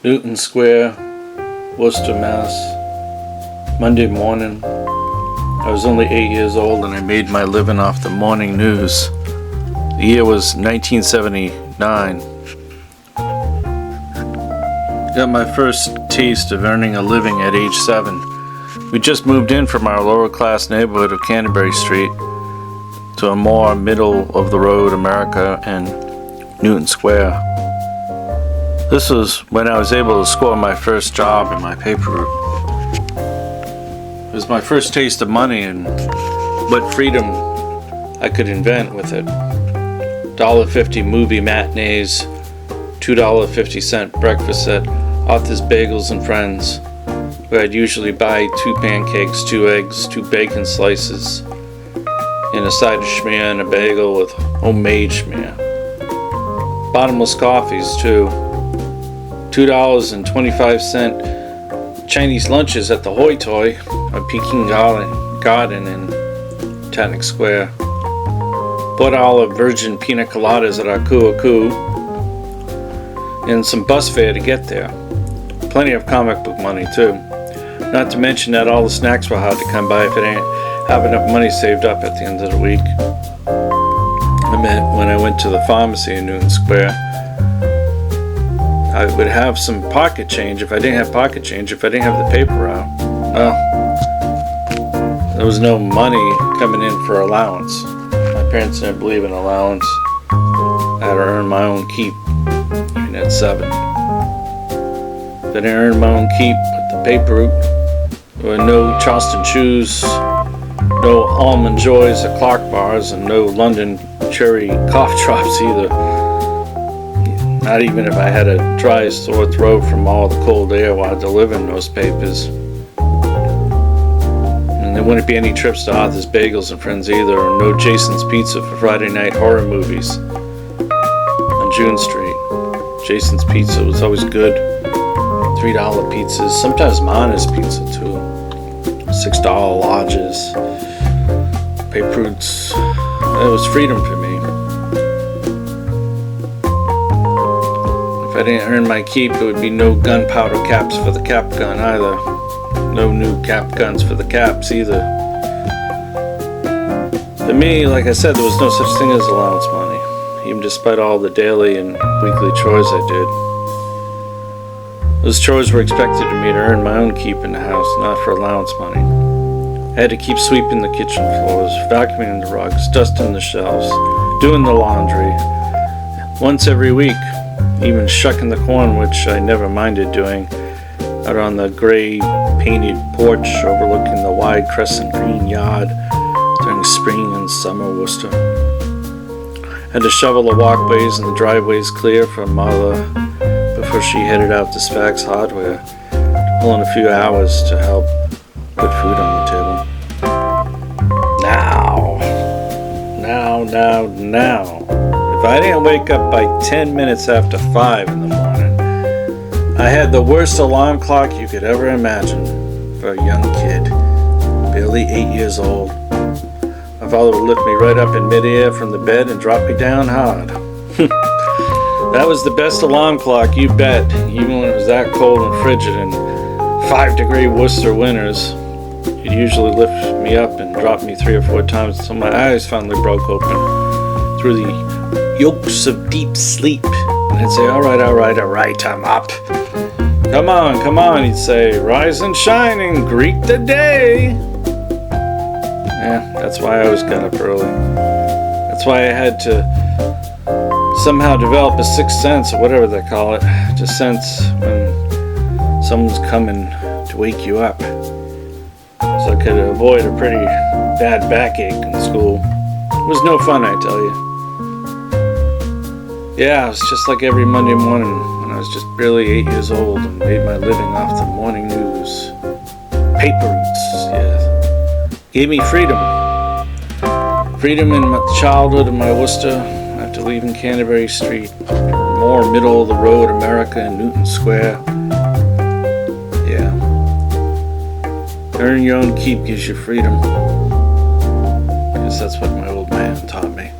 Newton Square, Worcester, Mass. Monday morning. I was only 8 years old and I made my living off the morning news. The year was 1979. Got my first taste of earning a living at age 7. We just moved in from our lower class neighborhood of Canterbury Street to a more middle of the road America and Newton Square. This was when I was able to score my first job in my paper route. It was my first taste of money and what freedom I could invent with it. $1.50 movie matinees, $2.50 breakfast at Arthur's Bagels and Friends, where I'd usually buy 2 pancakes, 2 eggs, 2 bacon slices, and a side of schmear and a bagel with homemade schmear. Bottomless coffees too. $2.25 Chinese lunches at the Hoi Toi, a Peking garden in Tatnick Square. $4 virgin pina coladas at our Kuu, and some bus fare to get there. Plenty of comic book money too. Not to mention that all the snacks were hard to come by if it ain't have enough money saved up at the end of the week. I meant when I went to the pharmacy in Newton Square, I would have some pocket change. If I didn't have pocket change, if I didn't have the paper out, well, there was no money coming in for allowance. My parents didn't believe in allowance. I had to earn my own keep, even at 7. If I didn't earn my own keep with the paper route, there were no Charleston Chews, no Almond Joys or Clark bars, and no London Cherry cough drops either. Not even if I had a dry sore throat from all the cold air while delivering those papers. And there wouldn't be any trips to Arthur's Bagels and Friends either, or no Jason's Pizza for Friday night horror movies on June Street. Jason's Pizza was always good. $3 pizzas, sometimes Mana's Pizza too. $6 lodges, paper routes. It was freedom for me. If I didn't earn my keep, it would be no gunpowder caps for the cap gun either. No new cap guns for the caps either. For me, like I said, there was no such thing as allowance money, even despite all the daily and weekly chores I did. Those chores were expected of me to earn my own keep in the house, not for allowance money. I had to keep sweeping the kitchen floors, vacuuming the rugs, dusting the shelves, doing the laundry. Once every week, even shucking the corn, which I never minded doing, out on the gray painted porch overlooking the wide crescent green yard during spring and summer Worcester. Had to shovel the walkways and the driveways clear for Mother before she headed out to Spags Hardware, to pull in a few hours to help put food on the table. Now. If I didn't wake up by 10 minutes after 5 in the morning, I had the worst alarm clock you could ever imagine for a young kid, barely 8 years old. My father would lift me right up in midair from the bed and drop me down hard. That was the best alarm clock, you bet, even when it was that cold and frigid in 5-degree Worcester winters. He'd usually lift me up and drop me 3 or 4 times until my eyes finally broke open through the yolks of deep sleep. And I'd say, all right, I'm up. Come on, he'd say, rise and shine and greet the day. Yeah, that's why I always got up early. That's why I had to somehow develop a sixth sense, or whatever they call it, to sense when someone's coming to wake you up. So I could avoid a pretty bad backache in school. It was no fun, I tell you. Yeah, it was just like every Monday morning when I was just barely 8 years old and made my living off the morning news. Paper routes, yeah. Gave me freedom. Freedom in my childhood in my Worcester after leaving Canterbury Street. More middle of the road America and Newton Square. Yeah. Earn your own keep gives you freedom. Because that's what my old man taught me.